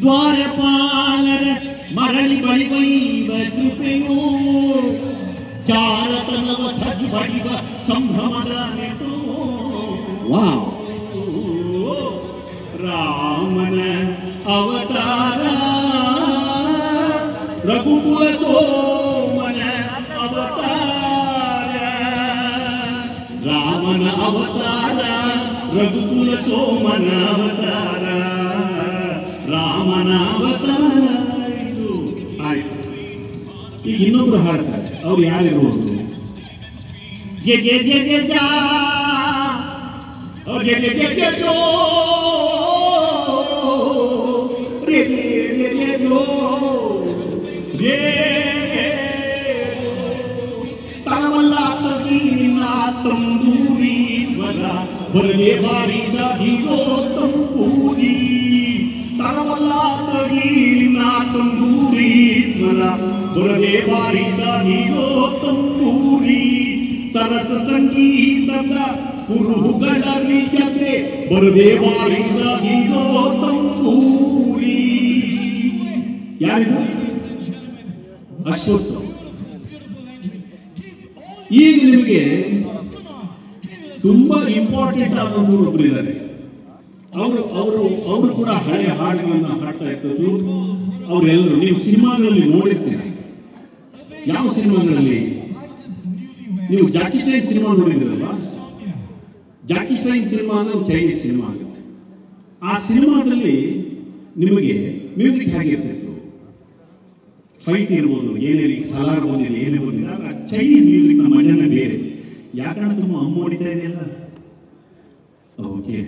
ದ್ವಾರಪಾಲರ ಮರಳಿ ಬಳಿವೈವ ಕೃಪೆಯೋ ಜಾರತನವ ಸಜ್ಜು ಬಡಿವ ಸಂಭ್ರಮದ ನೆಟೋ ವಾವ್ ರಾಮನ ಅವತಾರ ರಘುಕುಲ ಸೋಮನ ಅವತಾರ ರಾಮನ ಅವತಾರ ರಘುಕುಲ ಸೋಮನ ಅವತಾರ ರಾಮನ ಅವತಾರ ಇದು ಆಯ್ತು. ಈಗ ಇನ್ನೊಬ್ರು ಹಾಡ್ತಾರೆ, ಅವ್ರು ಯಾರಿರ್ಬೋದು? ಗೆ ಗೆ ಗೆ ಗೆ ಜಾ ಗೆ ಗೆ ಗೆ ಗೆ ಜೋ ರೇ ರೇ ರೇ ರೇ ಜೋ ರೇ ತರವಲ್ಲ ತಗೀನ ತಂಬೂರಿ ಸ್ವರ ಬರಲೇ ಬಾರಿಸ ಹೀರೋ ತಂಬೂರಿ ತರವಲ್ಲ ತಗೀನ ತಂಬೂರಿ ಸ್ವರ ಬರಲೇ ಬಾರಿಸ ಹೀರೋ ತಂಬೂರಿ ಸರಸ ಸಂಗೀತದ ಕುರುಹುಗಳ ನಿಜತೆ ಬರದೇ ಬಾರಿಸ ಹೀರೋ ತಂಬೂರಿ. ಯಾರಿದು? ಅಶ್ವತ್ಥ. ಈಗ ನಿಮಗೆ ತುಂಬಾ ಇಂಪಾರ್ಟೆಂಟ್ ಆದವರು ಒಬ್ರು ಇದ್ದಾರೆ. ಅವರು ಕೂಡ ಹಳೆಯ ಹಾಡುಗಳನ್ನ ಹಾಡ್ತಾ ಇರ್ತದ್ದು. ಅವರೆಲ್ಲರೂ ನೀವು ಸಿನಿಮಾಗಳಲ್ಲಿ ನೋಡಿರ್ತೀರಿ. ಯಾವ ಸಿನಿಮಾಗಳಲ್ಲಿ? ನೀವು ಜಾಕಿ ಚೈನ್ ಸಿನಿಮಾ ನೋಡಿದಿರಲ್ವಾ? ಜಾಕಿ ಚೈನ್ ಸಿನಿಮಾ ಅಂದ್ರೆ ಚೈನೀಸ್ ಸಿನಿಮಾ ಆಗುತ್ತೆ. ಆ ಸಿನಿಮಾದಲ್ಲಿ ನಿಮಗೆ ಮ್ಯೂಸಿಕ್ ಹೇಗಿರ್ತಿತ್ತು? ಫೈಟ್ ಇರ್ಬೋದು, ಏನೇ ಸಲಾರ್ ಬಂದಿದೆ, ಏನೇ ಬಂದಿದೆ, ಆದ್ರೆ ಆ ಚೈನೀಸ್ ಮ್ಯೂಸಿಕ್ ನ ಮಜಾನೇ ಬೇರೆ. ಯಾಕಂದ್ರೆ ತುಂಬ ಅಮ್ಮ ಹೊಡಿತಾ ಇದೆಯಲ್ಲ, ಓಕೆ,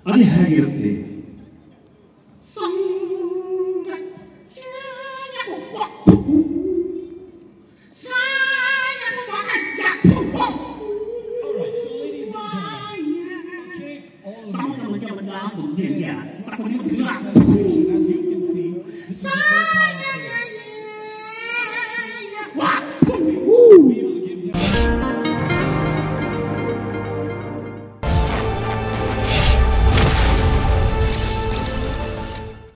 ಅದು ಹೇಗಿರುತ್ತೆ?